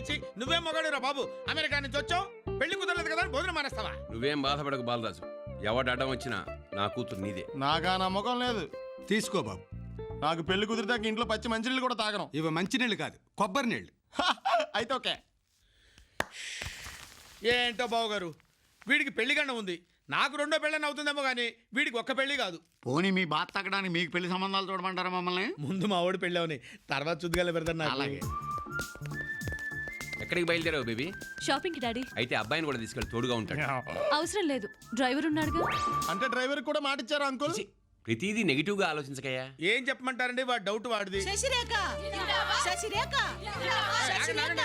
చి నువ్వేం మొగాడురా బాబు, అమెరికా నుంచి వచ్చావు, పెళ్లి కుదరలేదు కదా భోజనం మానేస్తావా? నువ్వేం బాధపడకు బాలరాజు, ఎవడు అడ్డం వచ్చినా నా కూతురు నీదే. నాకా నమ్మకం లేదు. తీసుకో బాబు. నాకు పెళ్లి కుదిరితే ఇంట్లో పచ్చి మంచినీళ్ళు కూడా తాగను. ఇవి మంచినీళ్ళు కాదు, కొబ్బరి నీళ్ళు. అయితే ఓకే. ఏంటో బాబు గారు, వీడికి పెళ్లి గండ ఉంది, నాకు రెండో పెళ్ళని అవుతుందేమో కానీ వీడికి ఒక్క పెళ్లి కాదు. పోనీ మీ బాధ తగ్గడానికి మీకు పెళ్లి సంబంధాలు చూడమంటారా మమ్మల్ని? ముందు మా వాడు పెళ్ళి అవని, తర్వాత చుద్దుగాల పెడతాను. అలాగే. ఎక్కడికి బయలుదేరావు బేబీ? షాపింగ్ కి డాడీ. అయితే అబ్బాయిని కూడా తీసుకెళ్ళి తోడుగా ఉంటాడు. అవసరం లేదు, డ్రైవర్ ఉన్నాడుగా. అంటే డ్రైవర్ కూడా మాట ఇచ్చారా అంకుల్? ప్రతిదీ నెగిటివ్ గా ఆలోచించకయ్యా. ఏం చెప్పమంటారండి, వాడు డౌట్ వాడిది. శశిరేఖ శశిరేఖ శశిరేఖ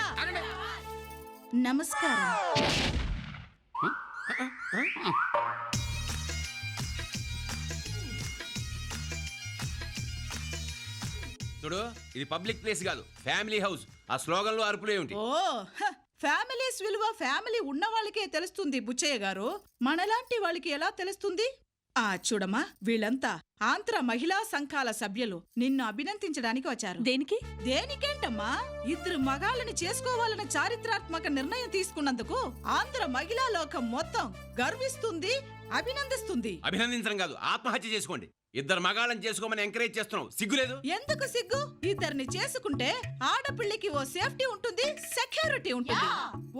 నమస్కారం. చూడు, ఇది పబ్లిక్ ప్లేస్ కాదు, ఫ్యామిలీ హౌస్. ఆ స్లోగన్ లో అరుపులు ఏమిటి? ఓ ఫ్యామిలీస్ విలువ ఫ్యామిలీ ఉన్న వాళ్ళకే తెలుస్తుంది బుచ్చయ్య గారు, మనలాంటి వాళ్ళకి ఎలా తెలుస్తుంది? చూడమ్మా, వీళ్ళంతా ఆంధ్ర మహిళా సంఘాల సభ్యులు నిన్ను అభినందించడానికి వచ్చారు. దేనికి? దేనికేంటమ్మా, ఇద్దరు మగాళ్ళని చేసుకోవాలన్న చారిత్రాత్మక నిర్ణయం తీసుకున్నందుకు ఆంధ్ర మహిళా లోకం మొత్తం గర్విస్తుంది, అభినందిస్తుంది. అభినందించడం కాదు, ఆత్మహత్య చేసుకోండి. ఇద్దరు మగాళ్ళని చేసుకోమని ఎంకరేజ్ చేస్తున్నావు, సిగ్గులేదు? ఎందుకు సిగ్గు? ఇద్దరిని చేసుకుంటే ఆడపిల్లకి ఓ సేఫ్టీ ఉంటుంది, సెక్యూరిటీ ఉంటుంది.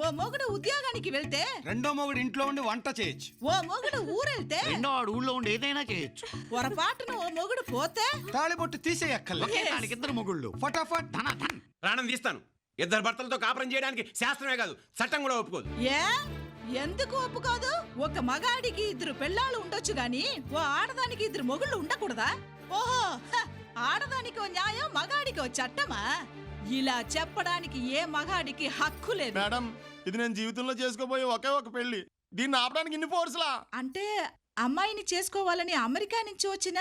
ఓ మొగుడు ఉద్యోగానికి వెళ్తే రెండో మొగుడు ఇంట్లో ఉండి వంట చేయొచ్చు. ఓ మొగుడు ఊరెళ్తే రెండో ఆడు ఊళ్ళో ఉండి ఏదైనా చేయొచ్చు. పొరపాటున ఓ మొగుడు పోతే తాళిబొట్టు తీసేయక్కర్లే. ఒకే దానికి ఇద్దరు మొగుళ్ళు. ఫటాఫట్ ధన ధన్. ప్రాణం తీస్తాను. ఇద్దరు భర్తలతో కాపురం చేయడానికి శాస్త్రమే కాదు, చట్టం కూడా ఒప్పుకోదు. ఎందుకు ఒప్పుకోదు? ఒక మగాడికి ఇద్దరు పెళ్ళాళ్ళు ఉండొచ్చు గాని ఓ ఆడదానికి ఇద్దరు మొగుళ్ళు ఉండకూడదా? ఓహో, ఆడదానికి ఓ న్యాయం, మగాడికి ఓ చట్టమా? ఇలా చెప్పడానికి ఏ మగాడికి హక్కు లేదు. మేడం, ఇది నేను జీవితంలో చేసుకోబోయే ఒకే ఒక పెళ్లి, దీన్ని ఆపడానికి ఇన్ని ఫోర్స్లా? అంటే అమ్మాయిని చేసుకోవాలని అమెరికా నుంచి వచ్చిన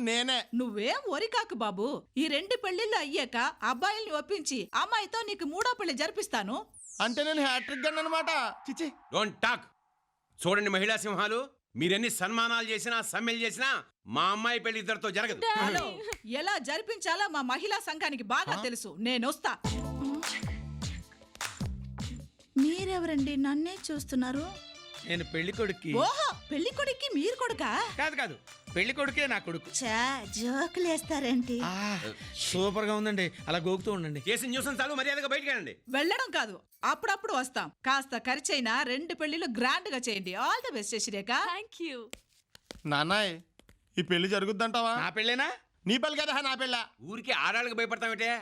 నేనే. నువ్వేం ఒరికాకు బాబు. ఈ 2 పెళ్లిళ్ళు అయ్యాక అబ్బాయిల్ని ఒప్పించి అమ్మాయితో నీకు 3వ పెళ్లి జరిపిస్తాను. అంటే నేను హ్యాట్రిక్ గన్ అన్నమాట. చిచి, డోంట్ టాక్. చూడండి మహిళా సింహాలు, మీరెన్ని సన్మానాలు చేసినా సమ్మెలు చేసినా మా అమ్మాయి పెళ్లి ఇద్దరితో జరగదు. ఎలా జరిపించాలో మా మహిళా సంఘానికి బాగా తెలుసు. నేనొస్తా. మీరెవరండి నన్నే చూస్తున్నారు? నేను పెళ్లి కొడుక్కి. ఓహో, పెళ్లి కొడుక్కి మీరు కొడుకా? కాదు, పెళ్లి కొడుకే నా కొడుకు. జోకులేస్తారేంటి? సూపర్ గా ఉందండి, అలా గోకుతూ ఉండండి. చేసిన న్యూసెన్స్ చాలు, మర్యాదగా బయటికి వెళ్ళండి. వెళ్ళడం కాదు, అప్పుడప్పుడు వస్తాం. కాస్త ఖర్చైనా 2 పెళ్లిళ్ళు గ్రాండ్ గా చేయండి. All the best Sasirekha. Thank you. నాన్నయ్, ఈ పెళ్లి జరుగుద్దంటావా? నా పెళ్ళేనా? నీ పెళ్లి కదా నా పెళ్ళ. ఊరికి ఆడాళ్ళకి భయపడతావేటే,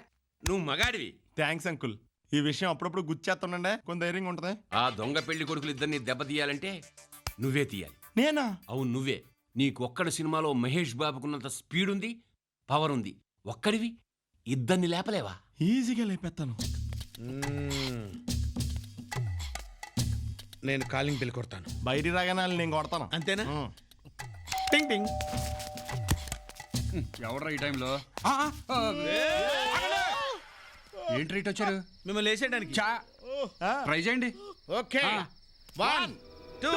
నువ్వు మగాడివి. Thanks uncle. ఈ విషయం అప్పుడప్పుడు గుర్చేస్తుండే కొంత ధైర్యంగా ఉంటది. ఆ దొంగ పెళ్లి కొడుకులు ఇద్దరిని దెబ్బతీయాలంటే నువ్వే తీయాలి. నేనా? అవును, నువ్వే. నీకు ఒక్కడి సినిమాలో మహేష్ బాబుకున్నంత స్పీడ్ ఉంది, పవర్ ఉంది. ఒక్కడివి ఇద్దరిని లేపలేవా? ఈజీగా లేపేస్తాను. నేను కాలింగ్ పెళ్లి కొడతాను. బయటి రాగానే నేను కొడతాను. అంతేనా? టింగ్ టింగ్. ఎవడ్రా ఈ టైంలో? ఏంటి రైట్ వచ్చారు? మిమ్మల్ని వేసేయడానికి. ట్రై చేయండి. ఓకే, 1 2.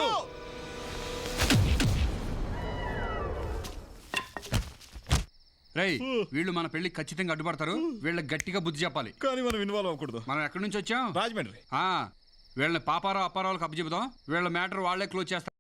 రేయ్, వీళ్ళు మన పెళ్లి ఖచ్చితంగా అడ్డుపడతారు. వీళ్ళకి గట్టిగా బుద్ధి చెప్పాలి. కానీ మనం ఇన్వాల్వ్ అవ్వకూడదు. మనం ఎక్కడి నుంచి వచ్చాం? రాజమండ్రి. వీళ్ళని పాపారావు అప్పారావులకు అప్పచెబుదాం. వీళ్ళ మ్యాటర్ వాళ్లే క్లోజ్ చేస్తారు.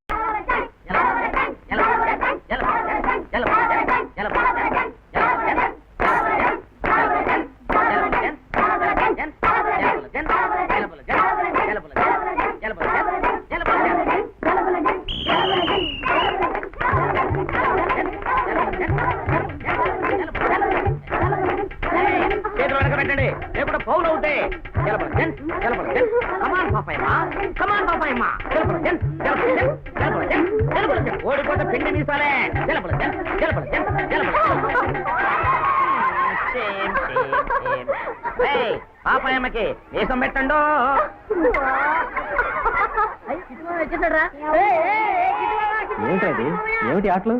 ఓడిపోతే పిండి మీసాలే. పాపాయమ్మకి వేసం పెట్టండు. ఏమిటది? ఏమిటి ఆటలు?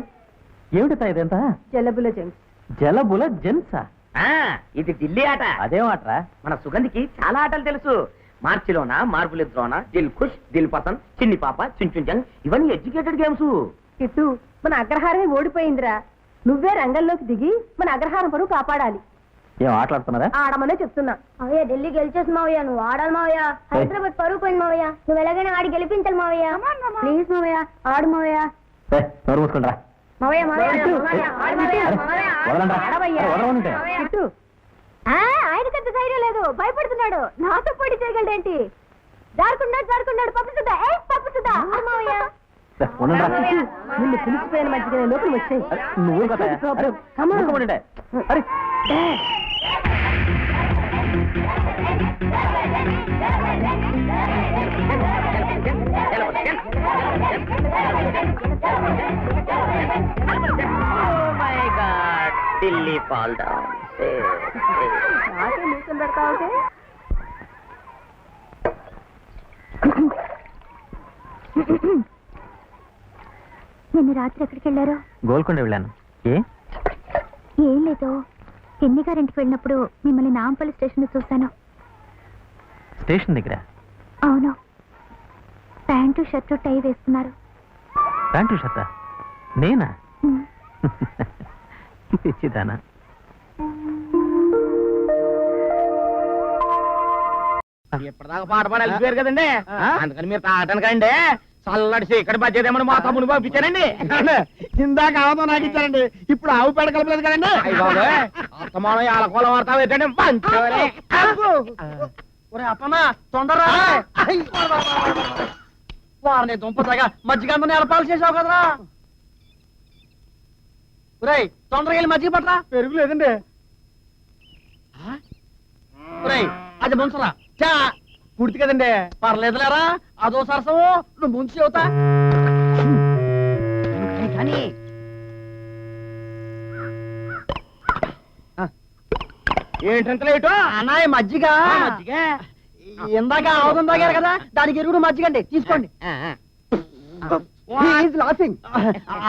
ఏమిటి ఇదంతా? జలబుల జెంట్స్. జలబుల జెంట్సా? ఇది ఢిల్లీ ఆట. అదేం ఆటరా? మన సుగంధికి చాలా ఆటలు తెలుసు. మార్చిలోన, మార్పులిద్రోన, దిల్ ఖుష్, దిల్ పసంద్, చిన్ని పాప, చుంచుంజంగ్, ఇవన్నీ ఎడ్యుకేటెడ్ గేమ్స్. ఇటు మన అగ్రహారమే ఓడిపోయిందిరా. నువ్వే రంగంలోకి దిగి మన అగ్రహారం పరువు కాపాడాలి. ఏం ఆటలాడుతున్నారా? ఆడమనే చెప్తున్నా. మావయ్య ఢిల్లీ గెలిచేసి మావయ్య, నువ్వు ఆడాలి మావయ్య. హైదరాబాద్ పరుగు పోయింది మావయ్య, నువ్వు ఎలాగైనా ఆడి గెలిపించాలి మావయ్య. ప్లీజ్ మావయ్య, ఆడు మావయ్య. నోరు మూసుకుంటారా? మావయ్య మావయ్య మావయ్య, ఆడు మావయ్య, మావయ్య, ఆడవయ్య. ఆయనకంత ధైర్యం లేదు, భయపడుతున్నాడు. నాతో పోటీ చేయగలడేంటి? జారుకున్నాడు పప్పు సుద్దా. పప్పు సుద్దా మావయ్య. నిన్ను పిలిచిపోయిన మధ్యగా లోపల వచ్చాయి. నువ్వు కదా అరే ఢిల్లీ ఫాల్ డౌన్. నిన్న రాత్రి ఎక్కడికి వెళ్ళారు? గోల్కొండ వెళ్ళాను. ఏం లేదు, ఎన్ని గారింటికి వెళ్ళినప్పుడు మిమ్మల్ని నాంపల్లి స్టేషన్ చూశాను. స్టేషన్ దగ్గర? అవును, ప్యాంటు షర్టు టై వేస్తున్నారు. ప్యాంటు షర్టా? నేనా? పిచ్చిదానా? ఇప్పటిదాకా పాట పాడాలి పేరు కదండి, అందుకని మీరు తాగటానికండి చల్లడిసి ఇక్కడ బడ్జెట్ మా తమ్ముడు పంపించారండి. ఇందాక ఆవుతో నాకు ఇచ్చారండి, ఇప్పుడు ఆవు పేడ కలపలేదు కదండి. అత్తమానం ఏలకోల వార్త పెట్టండి. అప్పనా తొందర వారిని దుంపతగా మజ్జిగ అందరిని ఏర్పాటు చేసావు కదరా. ఒరేయ్ తొందరగా వెళ్ళి మజ్జిగ పట్టరా. పెరుగు లేదండి. ఒరేయ్ అది ముంచరా. చా కుడితి కదండి, పర్లేదులేరా. అదో సరసము, నువ్వు ముంచి అవుతా కానీ. ఏంటంత లేటు అన్నాయి? మజ్జిగ ఇందాక ఆవుదం తాగారు కదా, దానికి ఎరుగుడు మజ్జిగండి, తీసుకోండి.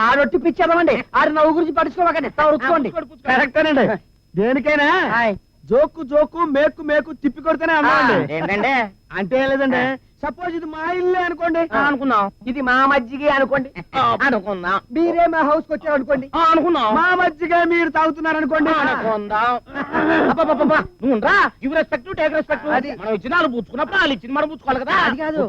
ఆడొట్టి పిచ్చేదామండి, ఆడి నవ్వు గురించి పడుచుకోవాలండి, రుచుకోండి. కరెక్టేనండి. దేనికైనా జోకు మేకు తిప్పి కొడితేనే అన్నాండి. ఏంటంటే అంటే ఏం లేదండి, సపోజ్ ఇది మా ఇల్లే అనుకోండి, అనుకున్నాం. ఇది మా మజ్జిగే అనుకోండి, అనుకుందాం. మీరే మా హౌస్ కి వచ్చారు అనుకోండి, అనుకున్నాం. మా మజ్జిగ మీరు తాగుతున్నారు అనుకోండి, అనుకుందాం. నువ్వు రా, గివ్ రెస్పెక్ట్ టేక్ రెస్పెక్ట్. అది మనం ఇచ్చిన వాళ్ళు పుచ్చుకున్నప్పుడు వాళ్ళు ఇచ్చిన మనం పుచ్చుకోవాలి కదా. అది కాదు,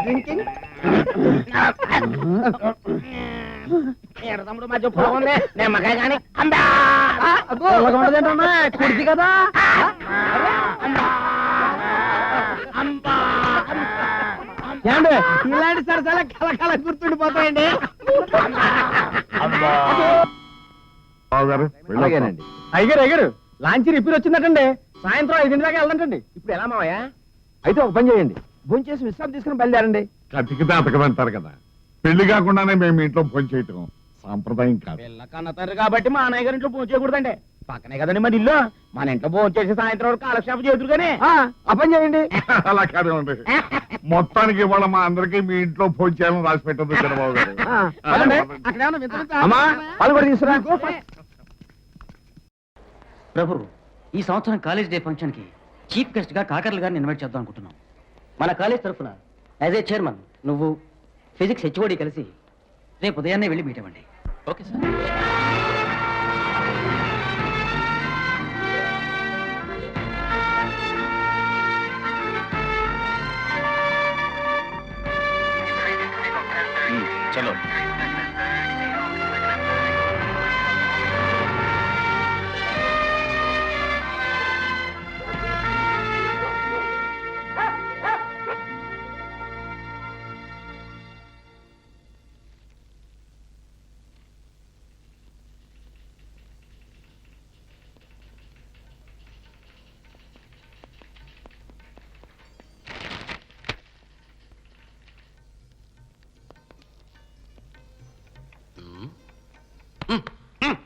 డ్రింకింగ్ తమ్ముడు మా చెప్పు ఉంది నిమ్మకాయ కానీ కుడిది కదా. ఇలాంటి సరసాల కలకాల గుర్తుండిపోతాయండి. అలాగేనండి. అయ్యారు లాంచీ రిపేర్ వచ్చిందటండి, సాయంత్రం 5 దాకా వెళ్దంటండి. ఇప్పుడు ఎలా మావయ్యా? అయితే ఒక పని చేయండి, భోంచేసి విశ్రాంతి తీసుకుని బయలుదేరండి. కతికితే అతకదంటారు కదా, పెళ్లి కాకుండానే మేము ఇంట్లో ఫోన్ చేయటం సాంప్రదాయం కాదు. పిల్ల కన్న తండ్రి కాబట్టి మా అన్నయ్య గారి ఇంట్లో ఫోన్ చేయకూడదండి. పక్కనే కదండి మన ఇల్లు, మన ఇంట్లో ఫోన్ చేసి సాయంత్రం వరకు కాలక్షేపం చేతురు కానీ. ఆ పని చేయండి. అలా కానివ్వండి, మొత్తానికి ఇవాళ మా అందరికీ మీ ఇంట్లో ఫోన్ చేయాలని రాసి పెట్టదు చంద్రబాబు గారు. అమ్మా వాళ్ళు కూడా తీసుకురా. ప్రభు, ఈ సంవత్సరం కాలేజ్ డే ఫంక్షన్ కి చీఫ్ గెస్ట్ గా కాకర్ల గారిని ఇన్వైట్ చేద్దాం అనుకుంటున్నాం. మన కాలేజ్ తరఫున యాజ్ ఏ చైర్మన్ నువ్వు ఫిజిక్స్ హెచ్ఓడి కలిసి రేపు ఉదయాన్నే వెళ్ళి మీట్ అవ్వండి. Okay sir. చలో.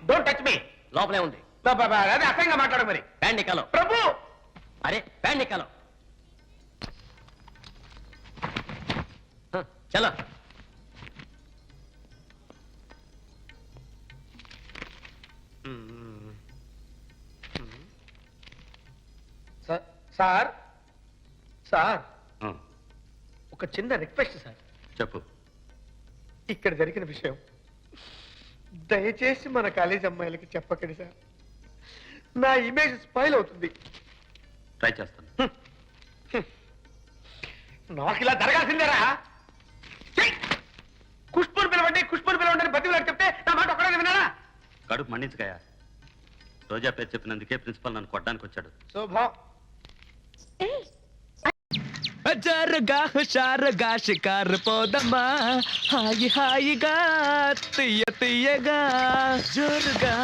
Don't touch me. లోపలే ఉంది. అదే అసహ్యంగా మాట్లాడు మరి. ప్యాంట్ నిక్కాలో ప్రభు. అరే ప్యాంట్ నిక్కాలో. చలో. సార్ సార్ ఒక చిన్న రిక్వెస్ట్ సార్. చెప్పు. ఇక్కడ జరిగిన విషయం దయచేసి మన కాలేజ్ అమ్మాయిలకి చెప్పకండి సార్, నా ఇమేజ్ స్పాయిల్ అవుతుంది. ట్రై చేస్తాను. నాకు ఇలా జరగాల్సిందేరా. కుష్పూర్ పిలవండి, కుష్పూర్ పిలవండి అని బతిలాడు చెప్తే నా మాట ఒక్కడే విన్నారా? కడుపు మండించకాయ. రోజా పేరు చెప్పినందుకే ప్రిన్సిపల్ నన్ను కొట్టడానికి వచ్చాడు. శుభం. జరగా హుషారుగా షికారు పోదమ్మా, హాయి హాయిగా తీయ తీయగా జోరుగా.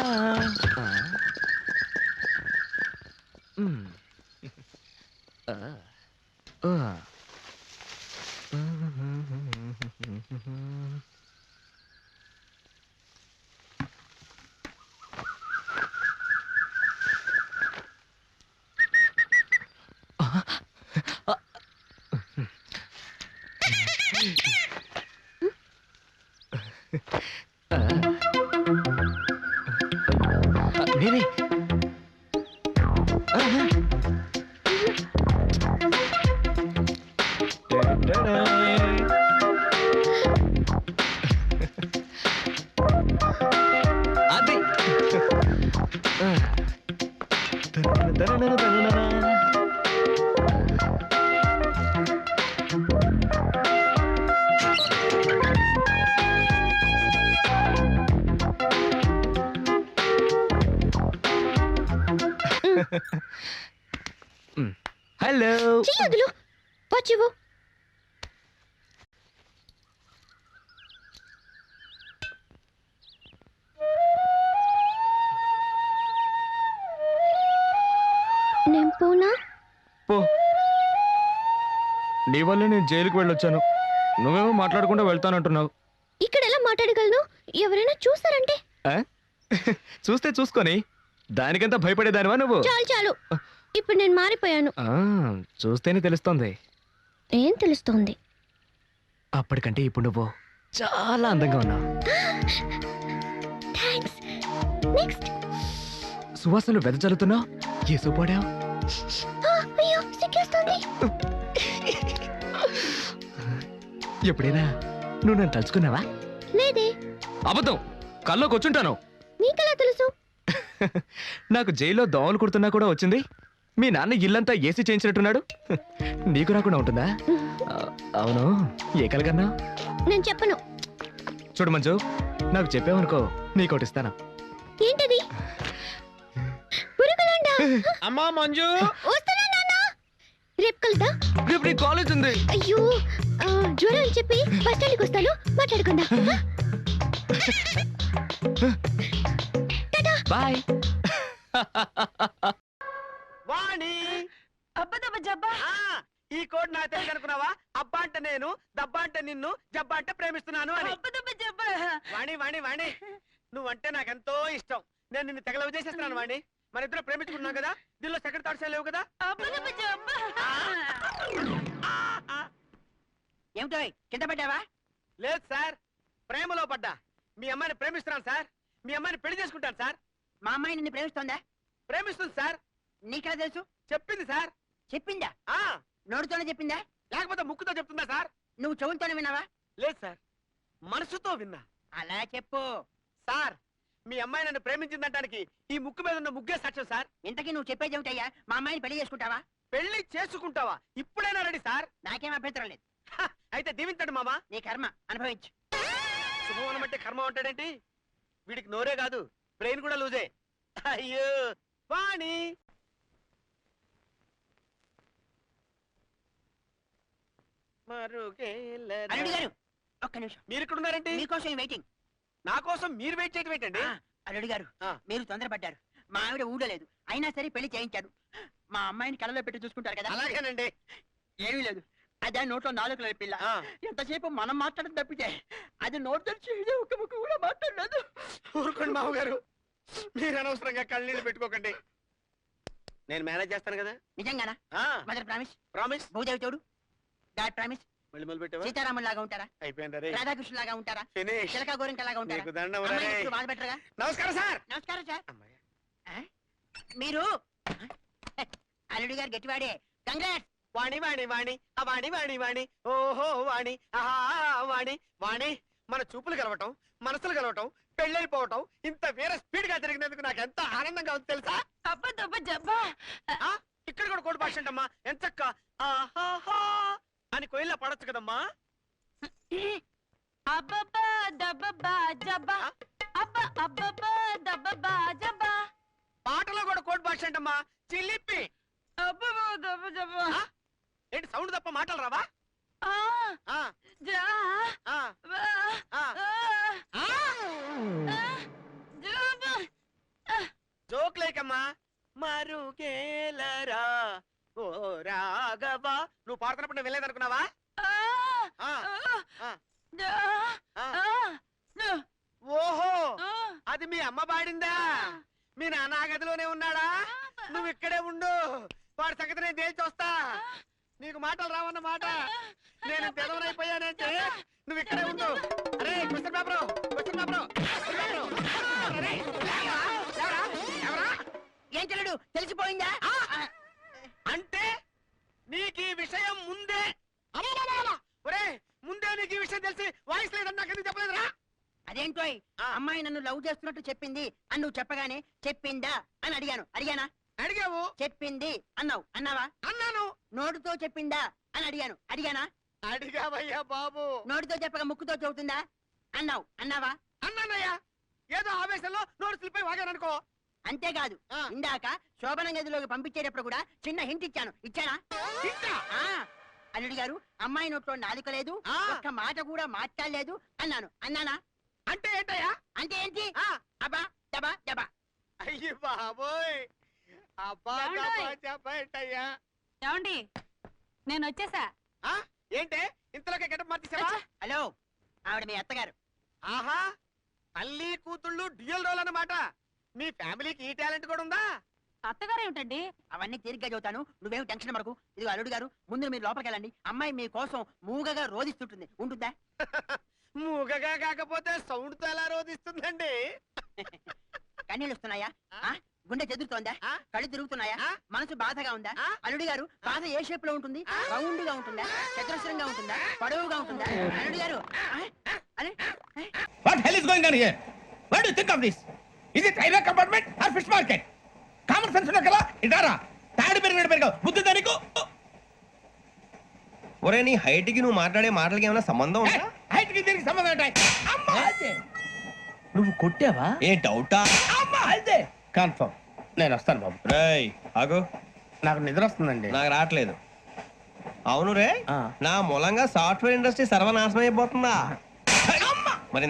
నేనే అది హలో వచ్చివు నేను పోనా? పో. నీ వల్ల నేను జైలుకి వెళ్ళొచ్చాను, నువ్వేమో మాట్లాడకుండా వెళ్తానంటున్నావు. ఇక్కడ ఎలా మాట్లాడగలను? ఎవరైనా చూస్తారంటే? చూస్తే చూసుకొని దానికంతా భయపడేదానివా నువ్వు? చాలు చాలు, ఇప్పుడు నేను మారిపోయాను. చూస్తేనే తెలుస్తోంది. ఏం తెలుస్తోంది? అప్పటికంటే ఇప్పుడు నువ్వు చాలా అందంగా ఉన్నావు. నెక్స్ట్ సువాసనలు వెదజల్లుతున్నావు. ఏ సూపాడావు? అయ్యో సిగ్గేస్తుంది. ఎప్పుడైనా నువ్వు నన్ను తలుచుకున్నావా? లేదే. అబద్ధం, కల్లోకి వచ్చుంటాను. నీకెలా తెలుసు? నాకు జైల్లో దోమలు కుడుతున్నా కూడా వచ్చింది. మీ నాన్న ఇల్లంతా ఏసీ చేయించినట్టున్నాడు. నీకు రాకుండా ఉంటుందా? అవును, ఏ కలగన్నా? నేను చెప్పను. చూడు మంజు, నాకు చెప్పావనుకో నీకోటి ఇస్తాను. ఏంటది? పురుగులుండా? అమ్మా మంజు, వస్తున్నా నాన్న. రేపు కలుద్దాం. రేపు నీ కాలేజ్ ఉంది. అయ్యో జ్వరం అని చెప్పి బస్ స్టాండ్కి వస్తాను, మాట్లాడుకుందాం. బాయ్. వాణి ఈ కోడ్ నా తెలుసు అనుకున్నావా? అబ్బా అంటే నేను, దబ్బా అంటే నిన్ను, జబ్బా అంటే ప్రేమిస్తున్నాను అని. వాణి వాణి వాణి, నువ్వంటే నాకెంతో ఇష్టం. నేను నిన్ను తెగలవ చేసేస్తున్నాను వాణి. మన ఇద్దరు ప్రేమించుకున్నాం కదా, దీనిలో సెకండ్ థాట్స్ లేవు కదా. ఏమిటో కింద పడ్డావా? లేదు సార్, ప్రేమలో పడ్డా. మీ అమ్మాయిని ప్రేమిస్తున్నాను సార్. మీ అమ్మాయిని పెళ్లి చేసుకుంటాను సార్. మా అమ్మాయి నిన్ను ప్రేమిస్తోందా? ప్రేమిస్తుంది సార్. నీకెలా తెలుసు? చెప్పింది సార్. చెప్పిందా? ఆ నోటితోనే చెప్పిందా? లేకపోతే ముక్కుతో చెప్తుందా సార్? నువ్వు చెవులతోనే విన్నావా? లేదు సార్, మనసుతో విన్నా. అలా చెప్పు సార్. మీ అమ్మాయి నన్ను ప్రేమించిందంటానికి ఈ ముక్కు మీద ఉన్న ముగ్గే సాక్ష్యం సార్. ఇంతకీ నువ్వు చెప్పేది ఏమిటయ్యా? మా అమ్మాయిని పెళ్లి చేసుకుంటావా? పెళ్లి చేసుకుంటావా? ఇప్పుడైనా రెడీ సార్. నాకేం అభ్యంతరం లేదు. అయితే దీవించండి మామా. నీ కర్మ అనుభవించు. శుభవనం అంటే కర్మ ఉంటాడేంటి? వీడికి నోరే కాదు, బ్రెయిన్ కూడా లూజే. అయ్యో వాణి. అల్లుడు గారు ఒక్క నిమిషం. మీరు ఇక్కడ ఉన్నారంటే మీకోసం వెయిటింగ్. నా కోసం మీరు వెయిట్ చేయటం ఏంటండి? అల్లుడు గారు మీరు తొందరపడ్డారు. మా ఆవిడ ఊడలేదు, అయినా సరే పెళ్లి చేయించాడు. మా అమ్మాయిని కళ్ళలో పెట్టి చూసుకుంటారు కదా. అలాగేనండి. ఏమీ లేదు, అదే నోట్లో నాలుగు పిల్ల. ఎంతసేపు మనం మాట్లాడడం తప్పితే అది నోట్ తెరిచి ఒక్క ముక్క కూడా మాట్లాడలేదు. ఊరుకోండి మామగారు, మీరు అనవసరంగా కళ్ళనీళ్ళు పెట్టుకోకండి. నేను మేనేజ్ చేస్తాను కదా. నిజంగానా? Mother promise. ప్రామిస్. భూదేవి తోడు. God promise. మళ్ళీ మొదలు పెట్టావా? సీతారాములు లాగా ఉంటారా? అయిపోయింది. రాధాకృష్ణ లాగా ఉంటారా? ఫినిష్. చిలక గోరింక లాగా ఉంటారా? నీకు దండం రే. అమ్మాయిని ఎప్పుడు బాధ పెట్టరుగా? నమస్కారం సార్. నమస్కారం సార్. మీరు అల్లుడు గారు గట్టివాడే. కంగ్రాట్స్. వాణి వాణి వాణి వాణి వాణి వాణి ఓహో వాణి ఆహా వాణి వాణి మన చూపులు కలవటం, మనసులు కలవటం, పెళ్ళైపోవటం ఇంత వేరే స్పీడ్ గా జరిగినందుకు నాకు ఎంత ఆనందంగా ఉంది తెలుసా? ఆ, ఇక్కడ కూడా కోడి భాష అంటమ్మా. ఎంచక్క ఆహాహా అని కోయిల్లా పడొచ్చు కదమ్మా. పాటలో కూడా కోడి భాష అంటమ్మా. చిలిపి. ఆ, ఏంటి సౌండ్ తప్ప మాటలు రావా? ఆ, ఆ, ఆ, ఆ. జోక్ లేకమ్మా. మరుగేలరా ఓ రాఘవా. నువ్వు పాడుతున్నప్పుడు నేను వెళ్ళేదనుకున్నావా? ఆ, ఆ, ఆ. ఓహో, అది మీ అమ్మ పాడిందా? మీ నాన్న ఆ గదిలోనే ఉన్నాడా? నువ్వు ఇక్కడే ఉండు, వాడి సంగతి నేను తేల్చి వస్తా. నీకు మాటలు రావన్న మాట. నేను తెలవనైపోయానంటే నువ్వు ఇక్కడే ఉండు. అరే question paper, question paper, question paper. అరే, ఎవరా? ఎవరా? ఏం చెల్లుడు తెలిసిపోయిందా? అంటే నీకు ఈ విషయం ముందే ఒరే ముందే నీకు ఈ విషయం తెలిసి వాయిస్ లేదని నాకు ఎందుకు చెప్పలేదురా? అదేంటో అమ్మాయి నన్ను లవ్ చేస్తున్నట్టు చెప్పింది అని నువ్వు చెప్పగానే చెప్పిందా అని అడిగానా? అడిగావు. చెప్పింది అన్నావు. అన్నావా? అన్నాను. నోటితో చెప్పిందా అని అడిగానా? అడిగావయ్యా బాబు. నోటితో చెప్పక ముక్కుతో చెబుతుందా అన్నావు. అన్నావా? అన్నానయ్యా. ఏదో ఆవేశంలో నోరు స్లిప్ అయి వాగాననుకో. అంతేకాదు, ఇందాక శోభన గదిలోకి పంపించేటప్పుడు కూడా చిన్న హింట్ ఇచ్చానా? ఆ, అల్లుడి గారు అమ్మాయి నోట్లో నాలుక లేదు, ఒక్క మాట కూడా మాట్లాడలేదు అన్నానా? అంటే ఏంటయ్యా? అంటే ఏంటి? అబ్బా దబా దబా. అయ్యి బాబోయ్, అబ్బా చెప్పేంటయ్యా? ఏమండి నేను వచ్చేసా. ఏంటే ఇంతలోకి గెటప్ మార్చేసావా? హలో, ఆవిడ మీ అత్తగారు. ఆహా, తల్లి కూతుళ్ళు డ్యూయల్ రోల్ అన్నమాట. మీ ఫ్యామిలీకి ఈ టాలెంట్ కూడా ఉందా? అత్తగారు ఏమిటండి? అవన్నీ తీరిగ్గా చెబుతాను, నువ్వేం టెన్షన్ పడకు. ఇదిగో అల్లుడు గారు, ముందు మీరు లోపలికి వెళ్ళండి. అమ్మాయి మీ కోసం మూగగా రోధిస్తుంటుంది. ఉంటుందా? మూగగా కాకపోతే సౌండ్ తో ఎలా రోధిస్తుందండి? కన్నీళ్ళు వస్తున్నాయా? గుండె చెదురుతోందా? కళ్ళు తిరుగుతున్నాయా? మనసు బాధగా ఉందా? అల్లుడి గారు, బాధ ఏ షేప్ లో ఉంటుంది? రౌండ్ గా ఉంటుందా? చతురస్రంగా ఉంటుందా? పొడవుగా ఉంటుందా? అల్లుడి గారు, అరే what hell is going on here? What do you think of this? Is it railway compartment or fish market? Common sense ఉన్నా కదా ఇదారా తాడి పెరిగాడు బుద్ధి దానికి. ఒరే నీ హైట్ కి నువ్వు మాట్లాడే మాటలకి ఏమైనా సంబంధం ఉందా? హైట్ కి దీనికి సంబంధం ఉంటాయి. అమ్మా అదే నువ్వు కొట్టావా? ఏ డౌటా? అమ్మా అదే కన్ఫర్మ్. నేను వస్తాను బాబు. రేయ్ ఆగు, నాకు నిద్ర వస్తుందండి. నాకు రావట్లేదు. అవును రే, నా మూలంగా సాఫ్ట్వేర్ ఇండస్ట్రీ సర్వనాశనం అయిపోతుందా? మరి